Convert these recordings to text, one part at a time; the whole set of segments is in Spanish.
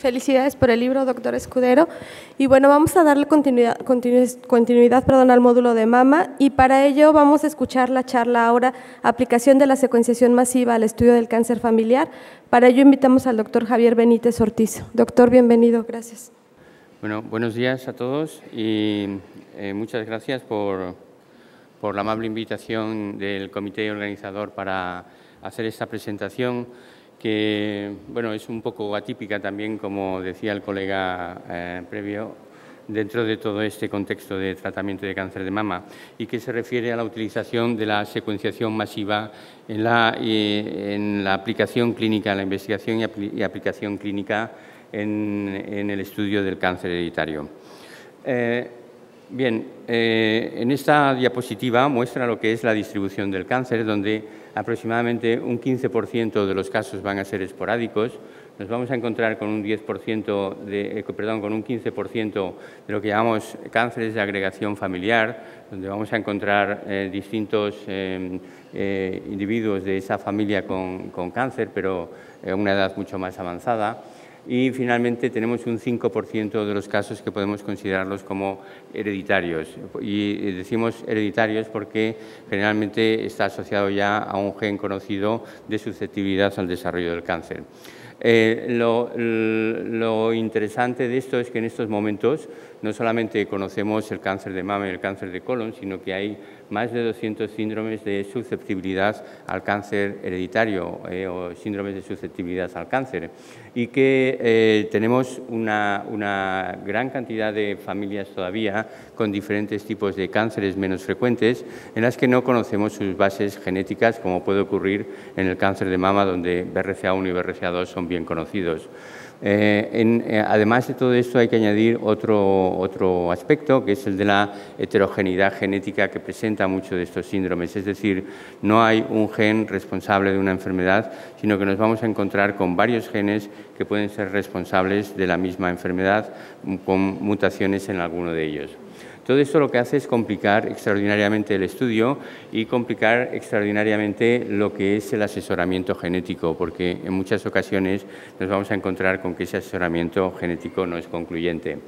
Felicidades por el libro, doctor Escudero. Y bueno, vamos a darle continuidad al módulo de mama, y para ello vamos a escuchar la charla ahora, aplicación de la secuenciación masiva al estudio del cáncer familiar. Para ello invitamos al doctor Javier Benítez Ortiz. Doctor, bienvenido, gracias. Bueno, buenos días a todos y muchas gracias por la amable invitación del comité organizador para hacer esta presentación, que bueno, es un poco atípica también, como decía el colega previo, dentro de todo este contexto de tratamiento de cáncer de mama, y que se refiere a la utilización de la secuenciación masiva en la aplicación clínica, la investigación y aplicación clínica en el estudio del cáncer hereditario. Bien, en esta diapositiva muestra lo que es la distribución del cáncer, donde aproximadamente un 15% de los casos van a ser esporádicos. Nos vamos a encontrar con un 15% de lo que llamamos cánceres de agregación familiar, donde vamos a encontrar distintos individuos de esa familia con cáncer, pero a una edad mucho más avanzada. Y finalmente tenemos un 5% de los casos que podemos considerarlos como hereditarios. Y decimos hereditarios porque generalmente está asociado ya a un gen conocido de susceptibilidad al desarrollo del cáncer. Lo interesante de esto es que en estos momentos no solamente conocemos el cáncer de mama y el cáncer de colon, sino que hay más de 200 síndromes de susceptibilidad al cáncer hereditario o síndromes de susceptibilidad al cáncer, y que tenemos una gran cantidad de familias todavía con diferentes tipos de cánceres menos frecuentes en las que no conocemos sus bases genéticas, como puede ocurrir en el cáncer de mama, donde BRCA1 y BRCA2 son bien conocidos. Además de todo esto, hay que añadir otro aspecto, que es el de la heterogeneidad genética que presenta muchos de estos síndromes. Es decir, no hay un gen responsable de una enfermedad, sino que nos vamos a encontrar con varios genes que pueden ser responsables de la misma enfermedad, con mutaciones en alguno de ellos. Todo esto lo que hace es complicar extraordinariamente el estudio y complicar extraordinariamente lo que es el asesoramiento genético, porque en muchas ocasiones nos vamos a encontrar con que ese asesoramiento genético no es concluyente.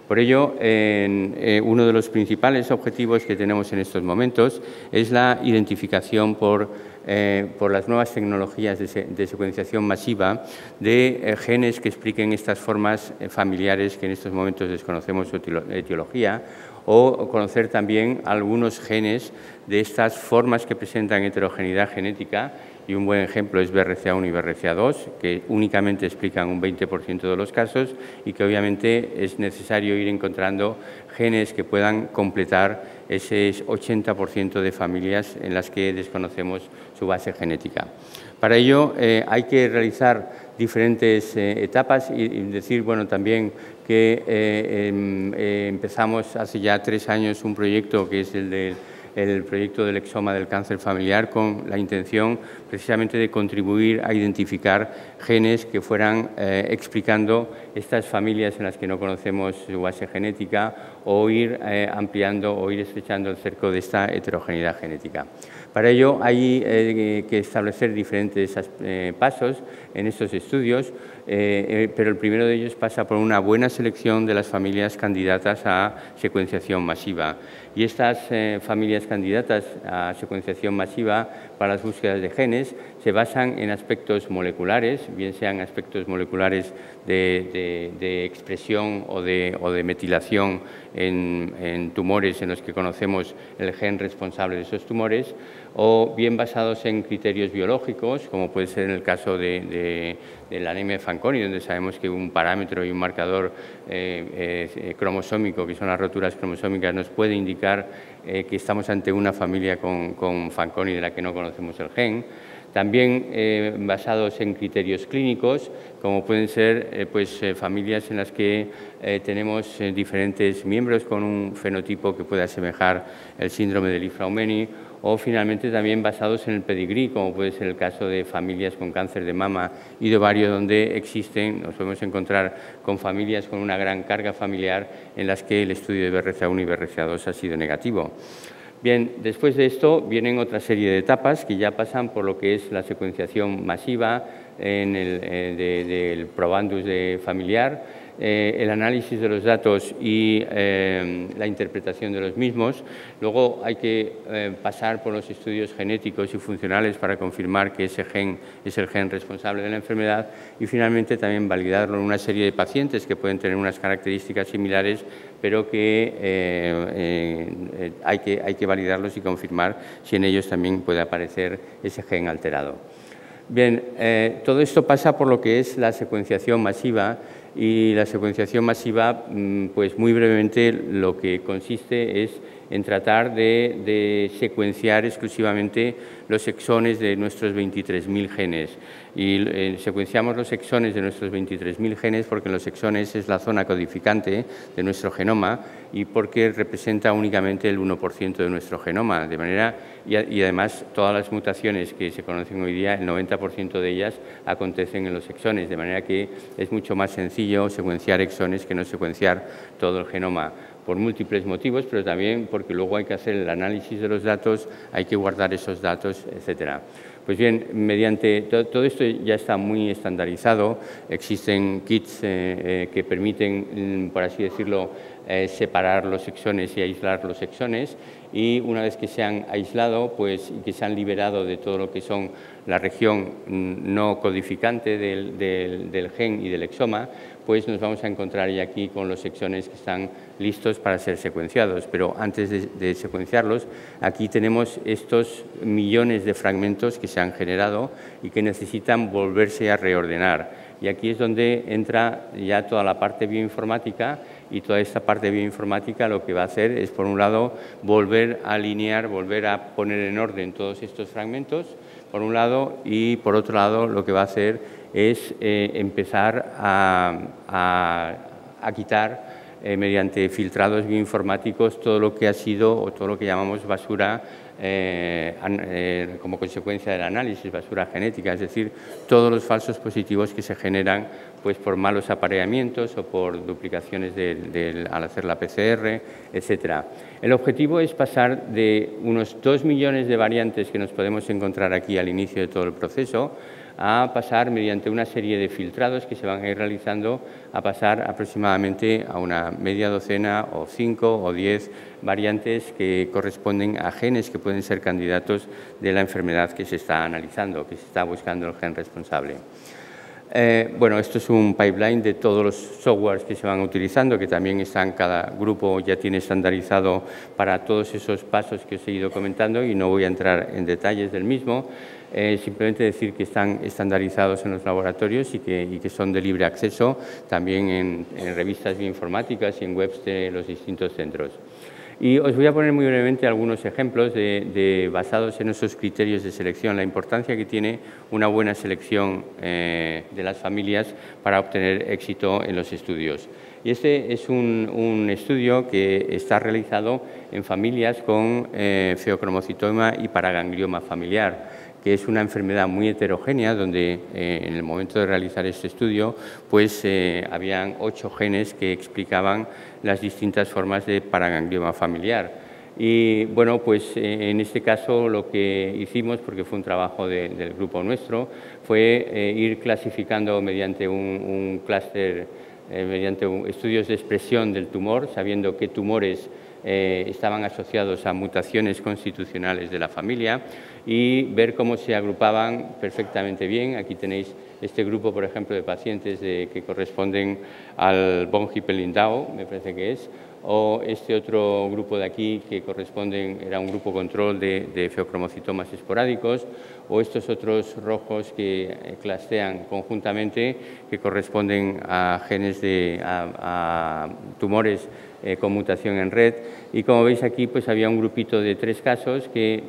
Por ello, uno de los principales objetivos que tenemos en estos momentos es la identificación por las nuevas tecnologías de secuenciación masiva de genes que expliquen estas formas familiares que en estos momentos desconocemos su etiología, o conocer también algunos genes de estas formas que presentan heterogeneidad genética, y un buen ejemplo es BRCA1 y BRCA2, que únicamente explican un 20% de los casos, y que obviamente es necesario ir encontrando genes que puedan completar ese 80% de familias en las que desconocemos su base genética. Para ello hay que realizar diferentes etapas y decir, bueno, también que empezamos hace ya 3 años un proyecto que es el proyecto del exoma del cáncer familiar, con la intención precisamente de contribuir a identificar genes que fueran explicando estas familias en las que no conocemos su base genética, o ir ampliando o ir estrechando el cerco de esta heterogeneidad genética. Para ello hay que establecer diferentes pasos en estos estudios, pero el primero de ellos pasa por una buena selección de las familias candidatas a secuenciación masiva. Y estas familias candidatas a secuenciación masiva para las búsquedas de genes se basan en aspectos moleculares, bien sean aspectos moleculares de expresión o de metilación en tumores en los que conocemos el gen responsable de esos tumores, o bien basados en criterios biológicos, como puede ser en el caso de la anemia de Fanconi, donde sabemos que un parámetro y un marcador cromosómico, que son las roturas cromosómicas, nos puede indicar que estamos ante una familia con Fanconi de la que no conocemos el gen. También basados en criterios clínicos, como pueden ser familias en las que tenemos diferentes miembros con un fenotipo que puede asemejar el síndrome de Li-Fraumeni, o finalmente también basados en el pedigrí, como puede ser el caso de familias con cáncer de mama y de ovario, donde nos podemos encontrar con familias con una gran carga familiar en las que el estudio de BRCA1 y BRCA2 ha sido negativo. Bien, después de esto vienen otra serie de etapas que ya pasan por lo que es la secuenciación masiva, del probandus familiar, el análisis de los datos y la interpretación de los mismos. Luego hay que pasar por los estudios genéticos y funcionales para confirmar que ese gen es el gen responsable de la enfermedad y finalmente también validarlo en una serie de pacientes que pueden tener unas características similares, pero que hay que validarlos y confirmar si en ellos también puede aparecer ese gen alterado. Bien, todo esto pasa por lo que es la secuenciación masiva. Y la secuenciación masiva, pues muy brevemente, lo que consiste es en tratar de secuenciar exclusivamente los exones de nuestros 23.000 genes. Y secuenciamos los exones de nuestros 23.000 genes porque en los exones es la zona codificante de nuestro genoma y porque representa únicamente el 1% de nuestro genoma. De manera, y además todas las mutaciones que se conocen hoy día, el 90% de ellas acontecen en los exones, de manera que es mucho más sencillo secuenciar exones que no secuenciar todo el genoma, por múltiples motivos, pero también porque luego hay que hacer el análisis de los datos, hay que guardar esos datos, etcétera. Pues bien, mediante todo esto ya está muy estandarizado, existen kits que permiten, por así decirlo, separar los exones y aislar los exones, y una vez que se han aislado pues, y que se han liberado de todo lo que son la región no codificante del gen y del exoma, pues nos vamos a encontrar ya aquí con los exones que están listos para ser secuenciados. Pero antes de secuenciarlos, aquí tenemos estos millones de fragmentos que se han generado y que necesitan volverse a reordenar. Y aquí es donde entra ya toda la parte bioinformática, y toda esta parte bioinformática lo que va a hacer es, por un lado, volver a alinear, volver a poner en orden todos estos fragmentos, por un lado, y por otro lado lo que va a hacer es empezar a quitar mediante filtrados bioinformáticos todo lo que ha sido o todo lo que llamamos basura como consecuencia del análisis, basura genética, es decir, todos los falsos positivos que se generan pues, por malos apareamientos o por duplicaciones al hacer la PCR, etcétera. El objetivo es pasar de unos 2 millones de variantes que nos podemos encontrar aquí al inicio de todo el proceso a pasar, mediante una serie de filtrados que se van a ir realizando, a pasar aproximadamente a una media docena o 5 o 10 variantes que corresponden a genes que pueden ser candidatos de la enfermedad que se está analizando, que se está buscando el gen responsable. Bueno, esto es un pipeline de todos los softwares que se van utilizando, que también están, cada grupo ya tiene estandarizado para todos esos pasos que os he ido comentando y no voy a entrar en detalles del mismo. Simplemente decir que están estandarizados en los laboratorios y que son de libre acceso también en revistas bioinformáticas y en webs de los distintos centros. Y os voy a poner muy brevemente algunos ejemplos basados en esos criterios de selección, la importancia que tiene una buena selección de las familias para obtener éxito en los estudios. Y este es un estudio que está realizado en familias con feocromocitoma y paraganglioma familiar, que es una enfermedad muy heterogénea, donde en el momento de realizar este estudio pues habían 8 genes que explicaban las distintas formas de paraganglioma familiar. Y bueno, pues en este caso lo que hicimos, porque fue un trabajo del grupo nuestro, fue ir clasificando mediante un clúster, mediante estudios de expresión del tumor, sabiendo qué tumores estaban asociados a mutaciones constitucionales de la familia y ver cómo se agrupaban perfectamente bien. Aquí tenéis este grupo, por ejemplo, de pacientes que corresponden al von Hippel-Lindau, me parece que es, o este otro grupo de aquí que era un grupo control de feocromocitomas esporádicos, o estos otros rojos que clustean conjuntamente, que corresponden a genes a tumores con mutación en red. Y como veis aquí, pues había un grupito de 3 casos que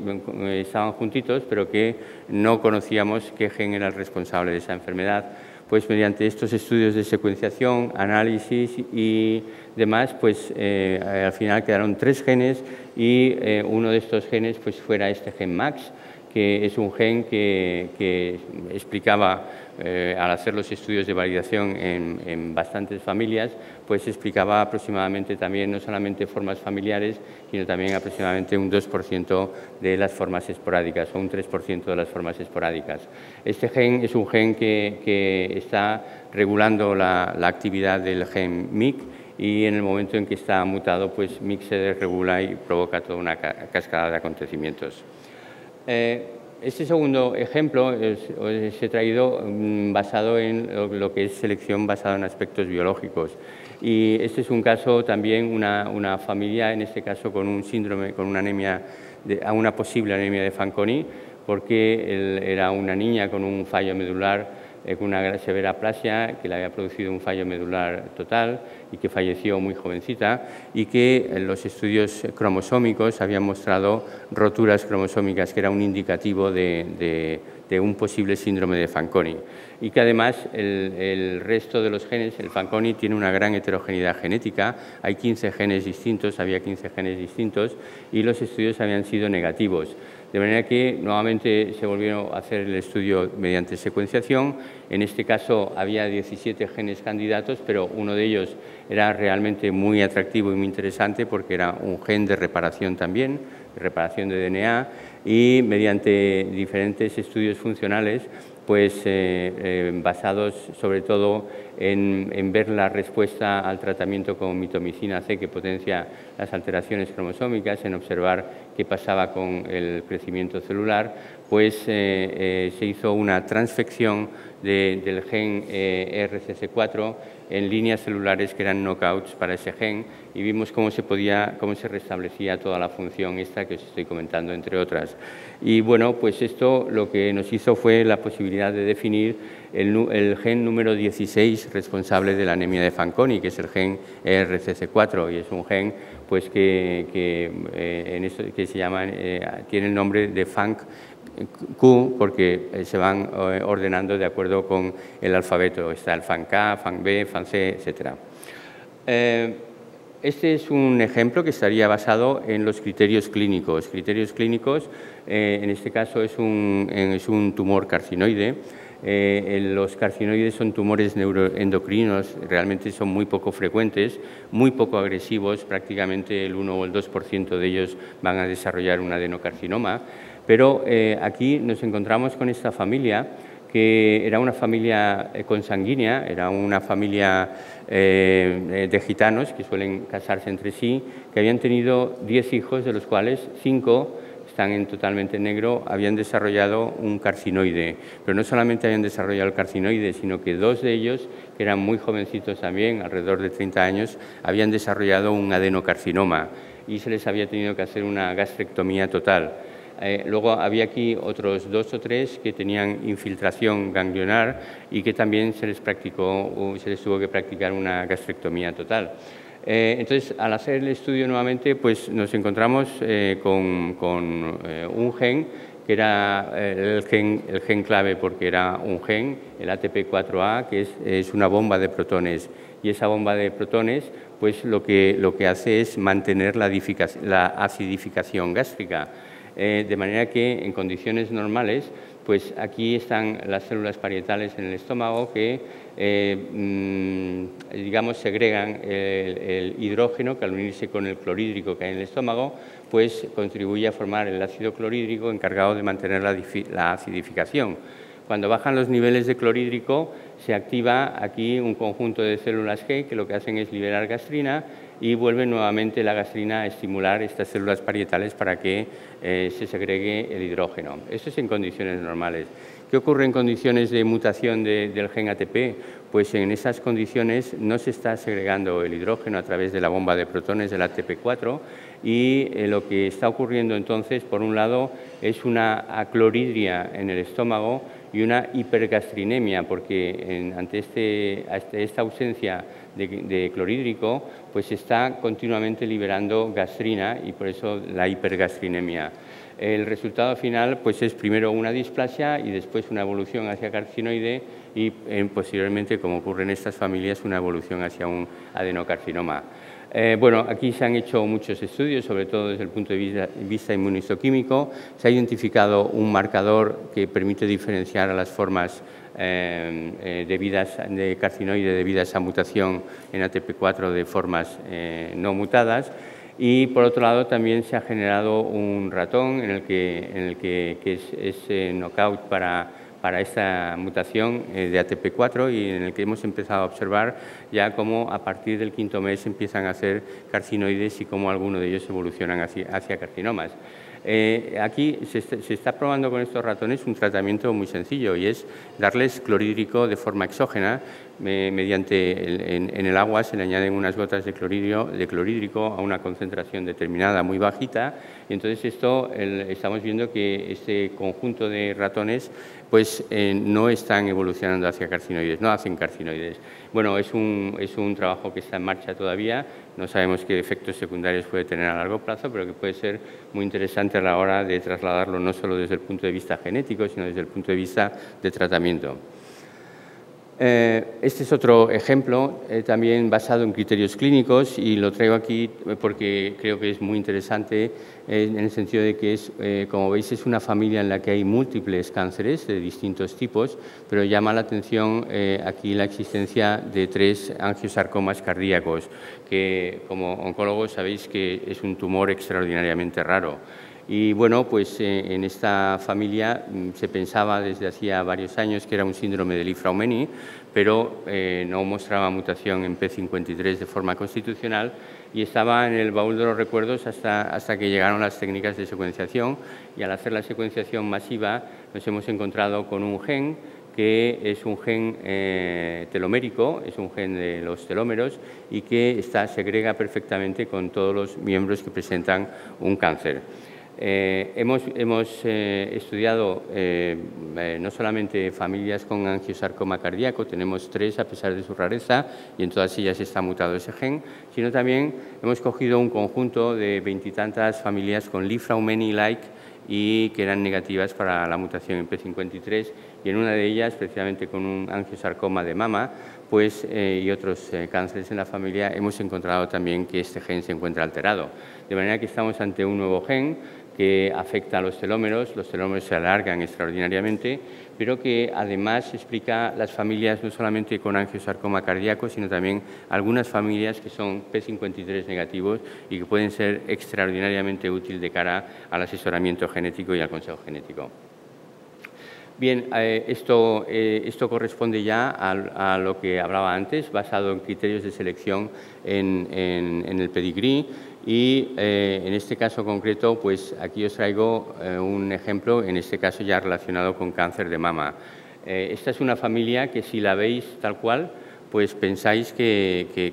estaban juntitos, pero que no conocíamos qué gen era el responsable de esa enfermedad. Pues mediante estos estudios de secuenciación, análisis y demás, pues al final quedaron 3 genes y uno de estos genes pues fuera este gen MAX, que es un gen que explicaba, al hacer los estudios de validación en bastantes familias, pues explicaba aproximadamente también no solamente formas familiares, sino también aproximadamente un 2% de las formas esporádicas o un 3% de las formas esporádicas. Este gen es un gen que está regulando la actividad del gen MYC, y en el momento en que está mutado, pues MYC se desregula y provoca toda una cascada de acontecimientos. Este segundo ejemplo os he traído basado en lo que es selección basada en aspectos biológicos. Y este es un caso también, una familia, en este caso con un síndrome, con una anemia, una posible anemia de Fanconi, porque era una niña con un fallo medular, con una severa aplasia que le había producido un fallo medular total y que falleció muy jovencita, y que los estudios cromosómicos habían mostrado roturas cromosómicas, que era un indicativo de un posible síndrome de Fanconi, y que además el resto de los genes, el Fanconi tiene una gran heterogeneidad genética, hay 15 genes distintos, había 15 genes distintos, y los estudios habían sido negativos. De manera que nuevamente se volvieron a hacer el estudio mediante secuenciación. En este caso había 17 genes candidatos, pero uno de ellos era realmente muy atractivo y muy interesante porque era un gen de reparación también, de reparación de DNA, y mediante diferentes estudios funcionales, pues basados sobre todo en ver la respuesta al tratamiento con mitomicina C, que potencia las alteraciones cromosómicas, en observar qué pasaba con el crecimiento celular, pues se hizo una transfección del gen RCC4 en líneas celulares que eran knockouts para ese gen, y vimos cómo se restablecía toda la función esta que os estoy comentando, entre otras. Y bueno, pues esto lo que nos hizo fue la posibilidad de definir el gen número 16 responsable de la anemia de Fanconi, que es el gen RCC4, y es un gen pues que se llama, tiene el nombre de FANC-Q, porque se van ordenando de acuerdo con el alfabeto. Está el FANC-K, FANC-B, FANC-C, etc. Este es un ejemplo que estaría basado en los criterios clínicos. Criterios clínicos, en este caso es un tumor carcinoide. Los carcinoides son tumores neuroendocrinos, realmente son muy poco frecuentes, muy poco agresivos, prácticamente el 1 o el 2% de ellos van a desarrollar un adenocarcinoma, pero aquí nos encontramos con esta familia, que era una familia consanguínea, era una familia de gitanos que suelen casarse entre sí, que habían tenido 10 hijos, de los cuales 5 están totalmente en negro, habían desarrollado un carcinoide. Pero no solamente habían desarrollado el carcinoide, sino que 2 de ellos, que eran muy jovencitos también, alrededor de 30 años, habían desarrollado un adenocarcinoma y se les había tenido que hacer una gastrectomía total. Luego había aquí otros 2 o 3 que tenían infiltración ganglionar y que también se les tuvo que practicar una gastrectomía total. Entonces, al hacer el estudio nuevamente, pues nos encontramos con un gen que era el gen clave, porque era un gen, el ATP4A, que es una bomba de protones. Y esa bomba de protones, pues lo que hace es mantener la acidificación gástrica. De manera que en condiciones normales, pues aquí están las células parietales en el estómago que, digamos, segregan el hidrógeno, que al unirse con el clorhídrico que hay en el estómago, pues contribuye a formar el ácido clorhídrico encargado de mantener la acidificación. Cuando bajan los niveles de clorhídrico, se activa aquí un conjunto de células G que lo que hacen es liberar gastrina, y vuelve nuevamente la gastrina a estimular estas células parietales para que se segregue el hidrógeno. Esto es en condiciones normales. ¿Qué ocurre en condiciones de mutación del gen ATP? Pues en esas condiciones no se está segregando el hidrógeno a través de la bomba de protones del ATP4, y lo que está ocurriendo entonces, por un lado, es una acloridria en el estómago y una hipergastrinemia, porque ante esta ausencia de clorhídrico, pues se está continuamente liberando gastrina, y por eso la hipergastrinemia. El resultado final pues es primero una displasia y después una evolución hacia carcinoide y posteriormente, como ocurre en estas familias, una evolución hacia un adenocarcinoma. Bueno, aquí se han hecho muchos estudios, sobre todo desde el punto de vista inmunistoquímico. Se ha identificado un marcador que permite diferenciar a las formas de carcinoide debidas a mutación en ATP4 de formas no mutadas. Y, por otro lado, también se ha generado un ratón en el que es knockout para esta mutación de ATP4 y en el que hemos empezado a observar ya cómo a partir del 5º mes empiezan a ser carcinoides y cómo algunos de ellos evolucionan hacia carcinomas. Aquí se está probando con estos ratones un tratamiento muy sencillo y es darles clorhídrico de forma exógena. Mediante en el agua se le añaden unas gotas de clorhídrico a una concentración determinada muy bajita y entonces estamos viendo que este conjunto de ratones pues no están evolucionando hacia carcinoides, no hacen carcinoides. Bueno, es un trabajo que está en marcha todavía, no sabemos qué efectos secundarios puede tener a largo plazo, pero que puede ser muy interesante a la hora de trasladarlo no solo desde el punto de vista genético, sino desde el punto de vista de tratamiento. Este es otro ejemplo también basado en criterios clínicos y lo traigo aquí porque creo que es muy interesante en el sentido de que como veis, es una familia en la que hay múltiples cánceres de distintos tipos, pero llama la atención aquí la existencia de 3 angiosarcomas cardíacos, que como oncólogos sabéis que es un tumor extraordinariamente raro. Y bueno, pues en esta familia se pensaba desde hacía varios años que era un síndrome de Li-Fraumeni, pero no mostraba mutación en P53 de forma constitucional y estaba en el baúl de los recuerdos hasta que llegaron las técnicas de secuenciación y al hacer la secuenciación masiva nos hemos encontrado con un gen que es un gen telomérico, es un gen de los telómeros y que segrega perfectamente con todos los miembros que presentan un cáncer. Hemos estudiado no solamente familias con angiosarcoma cardíaco, tenemos 3 a pesar de su rareza y en todas ellas está mutado ese gen, sino también hemos cogido un conjunto de 20 y tantas familias con Li-Fraumeni-like y que eran negativas para la mutación en P53 y en una de ellas, precisamente con un angiosarcoma de mama, pues, y otros cánceres en la familia, hemos encontrado también que este gen se encuentra alterado. De manera que estamos ante un nuevo gen que afecta a los telómeros se alargan extraordinariamente, pero que además explica las familias no solamente con angiosarcoma cardíaco, sino también algunas familias que son P53 negativos y que pueden ser extraordinariamente útiles de cara al asesoramiento genético y al consejo genético. Bien, esto corresponde ya a lo que hablaba antes, basado en criterios de selección en el pedigrí. Y en este caso concreto, pues aquí os traigo un ejemplo, en este caso ya relacionado con cáncer de mama. Esta es una familia que si la veis tal cual, pues pensáis que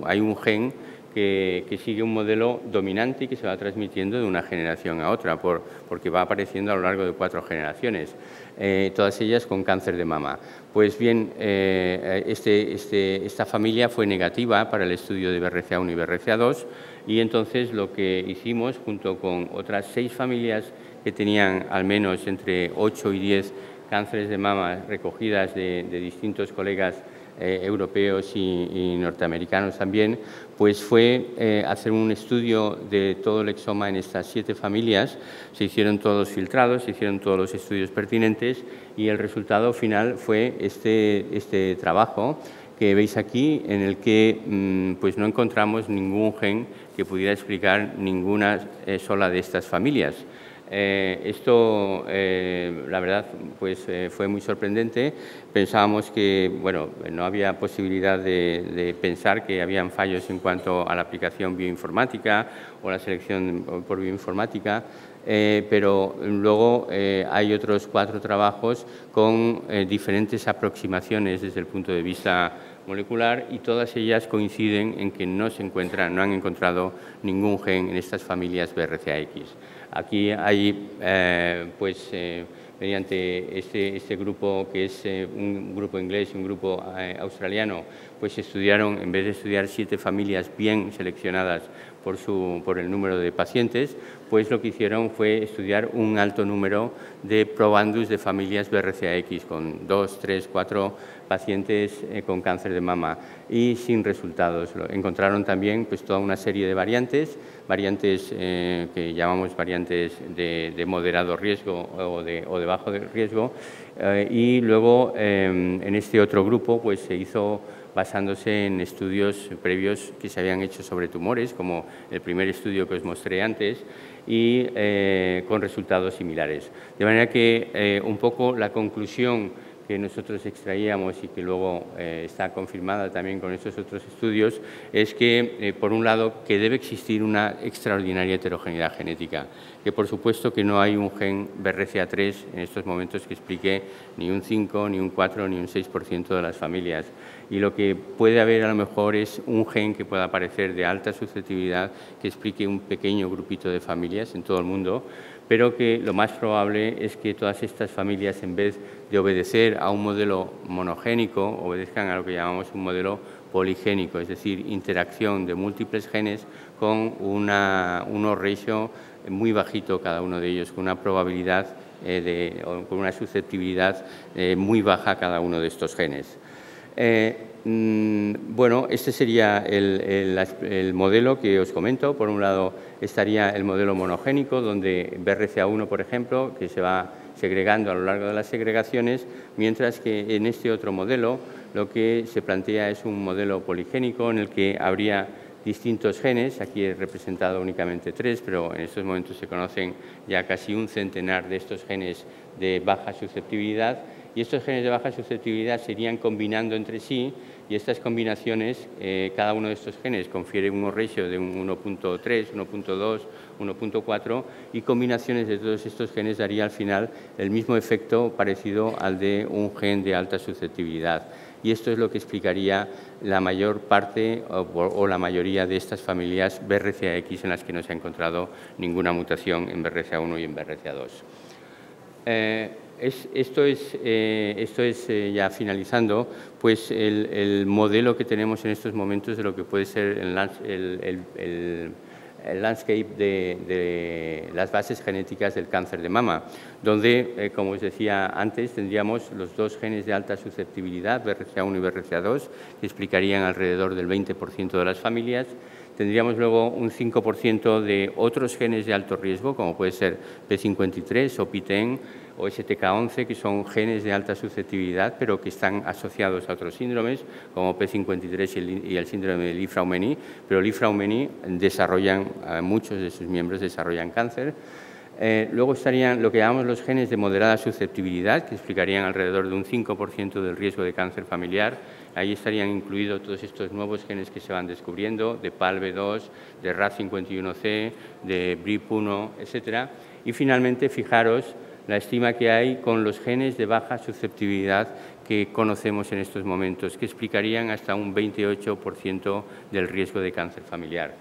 hay un gen que sigue un modelo dominante y que se va transmitiendo de una generación a otra, porque va apareciendo a lo largo de 4 generaciones, todas ellas con cáncer de mama. Pues bien, esta familia fue negativa para el estudio de BRCA1 y BRCA2 y entonces lo que hicimos, junto con otras 6 familias que tenían al menos entre 8 y 10 cánceres de mama recogidas de distintos colegas europeos y norteamericanos también, pues fue hacer un estudio de todo el exoma en estas 7 familias. Se hicieron todos filtrados, se hicieron todos los estudios pertinentes y el resultado final fue este trabajo que veis aquí, en el que pues no encontramos ningún gen que pudiera explicar ninguna sola de estas familias. Esto, la verdad, pues fue muy sorprendente. Pensábamos que, bueno, no había posibilidad de pensar que habían fallos en cuanto a la aplicación bioinformática o la selección por bioinformática, pero luego hay otros 4 trabajos con diferentes aproximaciones desde el punto de vista molecular y todas ellas coinciden en que no han encontrado ningún gen en estas familias BRCA-X. Aquí hay, mediante este grupo, que es un grupo inglés y un grupo australiano, pues estudiaron, en vez de estudiar 7 familias bien seleccionadas por el número de pacientes, pues lo que hicieron fue estudiar un alto número de probandus de familias BRCA-X, con 2, 3, 4 pacientes con cáncer de mama y sin resultados. Encontraron también pues, toda una serie de variantes que llamamos variantes de moderado riesgo o de bajo riesgo, y luego en este otro grupo pues, se hizo basándose en estudios previos que se habían hecho sobre tumores, como el primer estudio que os mostré antes, y con resultados similares. De manera que un poco la conclusión que nosotros extraíamos y que luego está confirmada también con estos otros estudios, es que, por un lado, que debe existir una extraordinaria heterogeneidad genética, que por supuesto que no hay un gen BRCA3 en estos momentos que explique ni un 5, ni un 4, ni un 6% de las familias. Y lo que puede haber a lo mejor es un gen que pueda aparecer de alta susceptibilidad que explique un pequeño grupito de familias en todo el mundo, pero que lo más probable es que todas estas familias, en vez de obedecer a un modelo monogénico, obedezcan a lo que llamamos un modelo poligénico, es decir, interacción de múltiples genes con unos ratio muy bajito cada uno de ellos, con una probabilidad o con una susceptibilidad muy baja cada uno de estos genes. Bueno, este sería el modelo que os comento. Por un lado estaría el modelo monogénico, donde BRCA1, por ejemplo, que se va segregando a lo largo de las segregaciones, mientras que en este otro modelo lo que se plantea es un modelo poligénico en el que habría distintos genes. Aquí he representado únicamente 3, pero en estos momentos se conocen ya casi un centenar de estos genes de baja susceptibilidad, y estos genes de baja susceptibilidad se irían combinando entre sí, y estas combinaciones, cada uno de estos genes confiere un ratio de un 1.3, 1.2, 1.4, y combinaciones de todos estos genes daría al final el mismo efecto parecido al de un gen de alta susceptibilidad. Y esto es lo que explicaría la mayor parte o la mayoría de estas familias BRCA-X en las que no se ha encontrado ninguna mutación en BRCA1 y en BRCA2. Esto es ya finalizando, pues el modelo que tenemos en estos momentos de lo que puede ser el landscape de las bases genéticas del cáncer de mama, donde, como os decía antes, tendríamos los dos genes de alta susceptibilidad, BRCA1 y BRCA2, que explicarían alrededor del 20% de las familias. Tendríamos luego un 5% de otros genes de alto riesgo, como puede ser P53 o PTEN o STK11, que son genes de alta susceptibilidad, pero que están asociados a otros síndromes, como P53 y el síndrome de Li-Fraumeni, pero Li-Fraumeni muchos de sus miembros desarrollan cáncer. Luego estarían lo que llamamos los genes de moderada susceptibilidad, que explicarían alrededor de un 5% del riesgo de cáncer familiar. Ahí estarían incluidos todos estos nuevos genes que se van descubriendo, de PALB2, de RAF51C, de BRIP1, etc. Y finalmente, fijaros la estima que hay con los genes de baja susceptibilidad que conocemos en estos momentos, que explicarían hasta un 28% del riesgo de cáncer familiar.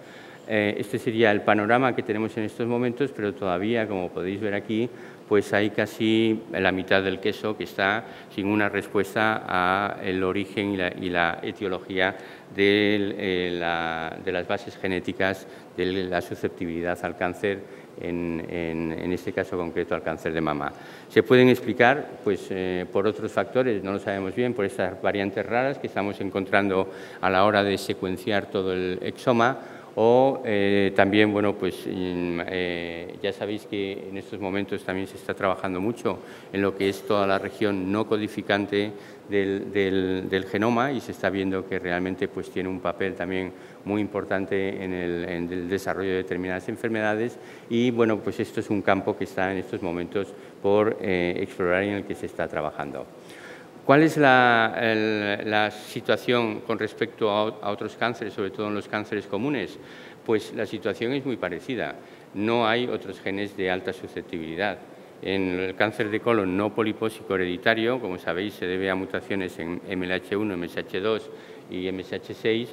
Este sería el panorama que tenemos en estos momentos, pero todavía, como podéis ver aquí, pues hay casi la mitad del queso que está sin una respuesta al origen y la etiología de las bases genéticas de la susceptibilidad al cáncer, en este caso concreto al cáncer de mama. Se pueden explicar pues, por otros factores, no lo sabemos bien, por estas variantes raras que estamos encontrando a la hora de secuenciar todo el exoma, o también, bueno, pues ya sabéis que en estos momentos también se está trabajando mucho en lo que es toda la región no codificante del genoma, y se está viendo que realmente pues, tiene un papel también muy importante en el desarrollo de determinadas enfermedades, y bueno, pues esto es un campo que está en estos momentos por explorar y en el que se está trabajando. ¿Cuál es la situación con respecto a otros cánceres, sobre todo en los cánceres comunes? Pues la situación es muy parecida. No hay otros genes de alta susceptibilidad. En el cáncer de colon no polipósico hereditario, como sabéis, se debe a mutaciones en MLH1, MSH2 y MSH6,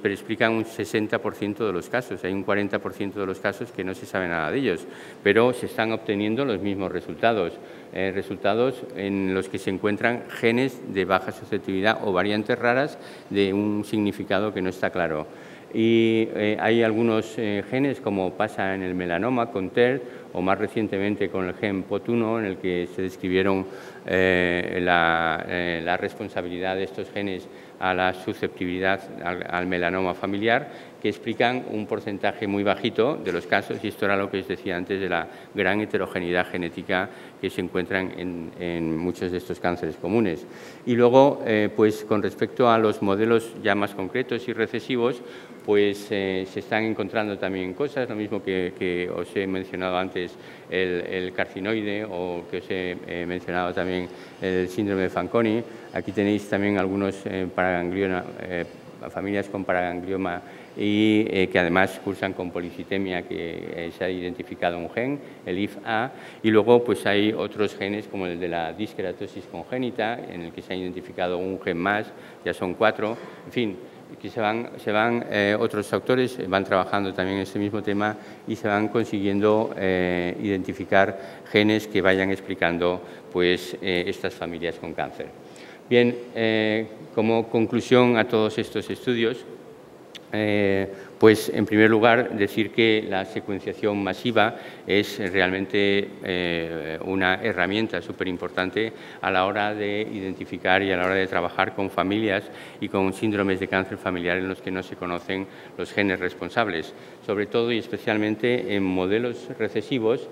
pero explican un 60% de los casos. Hay un 40% de los casos que no se sabe nada de ellos, pero se están obteniendo los mismos resultados. Resultados en los que se encuentran genes de baja susceptibilidad o variantes raras de un significado que no está claro. Y hay algunos genes, como pasa en el melanoma con TERT, o más recientemente con el gen POT1, en el que se describieron la responsabilidad de estos genes a la susceptibilidad al melanoma familiar, que explican un porcentaje muy bajito de los casos, y esto era lo que os decía antes de la gran heterogeneidad genética que se encuentran en muchos de estos cánceres comunes. Y luego, pues con respecto a los modelos ya más concretos y recesivos, pues se están encontrando también cosas, lo mismo que os he mencionado antes, el carcinoide, o que os he mencionado también el síndrome de Fanconi. Aquí tenéis también algunos familias con paraganglioma y que además cursan con policitemia, que se ha identificado un gen, el IFA, y luego pues hay otros genes como el de la disqueratosis congénita, en el que se ha identificado un gen más, ya son 4, en fin, que otros autores van trabajando también en este mismo tema y se van consiguiendo identificar genes que vayan explicando pues estas familias con cáncer. Bien, como conclusión a todos estos estudios, pues en primer lugar decir que la secuenciación masiva es realmente una herramienta súper importante a la hora de identificar y a la hora de trabajar con familias y con síndromes de cáncer familiar en los que no se conocen los genes responsables, sobre todo y especialmente en modelos recesivos,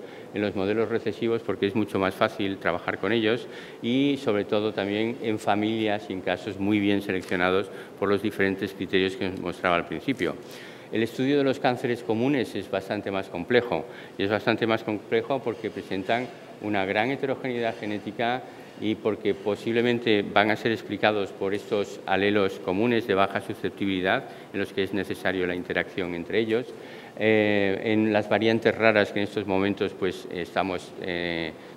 porque es mucho más fácil trabajar con ellos, y sobre todo también en familias y en casos muy bien seleccionados por los diferentes criterios que os mostraba al principio. El estudio de los cánceres comunes es bastante más complejo, y es bastante más complejo porque presentan una gran heterogeneidad genética y porque posiblemente van a ser explicados por estos alelos comunes de baja susceptibilidad en los que es necesario la interacción entre ellos. En las variantes raras que en estos momentos pues, estamos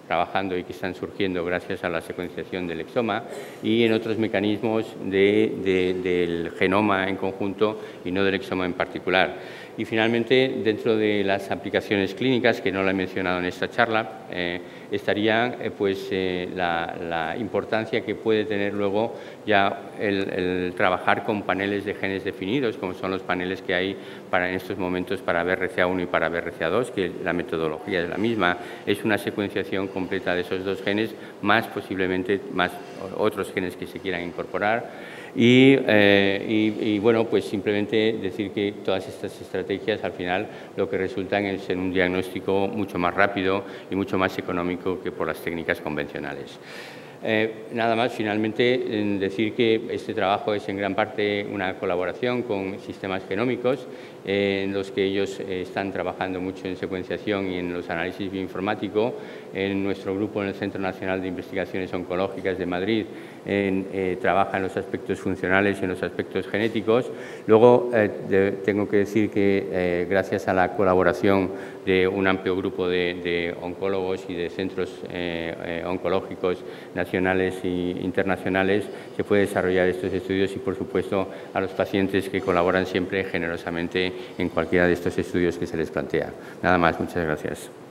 trabajando y que están surgiendo gracias a la secuenciación del exoma, y en otros mecanismos del genoma en conjunto y no del exoma en particular. Y finalmente, dentro de las aplicaciones clínicas, que no la he mencionado en esta charla, estaría la importancia que puede tener luego ya el trabajar con paneles de genes definidos, como son los paneles que hay en estos momentos para BRCA1 y para BRCA2, que la metodología es la misma, es una secuenciación completa de esos dos genes, más posiblemente más otros genes que se quieran incorporar. Y bueno, pues simplemente decir que todas estas estrategias al final lo que resultan es en un diagnóstico mucho más rápido y mucho más económico que por las técnicas convencionales. Nada más, finalmente, decir que este trabajo es en gran parte una colaboración con sistemas genómicos, en los que ellos están trabajando mucho en secuenciación y en los análisis bioinformáticos. En nuestro grupo en el Centro Nacional de Investigaciones Oncológicas de Madrid trabaja en los aspectos funcionales y en los aspectos genéticos. Luego, tengo que decir que gracias a la colaboración de un amplio grupo de oncólogos y de centros oncológicos nacionales e internacionales, se puede desarrollar estos estudios, y por supuesto a los pacientes que colaboran siempre generosamente en cualquiera de estos estudios que se les plantea. Nada más, muchas gracias.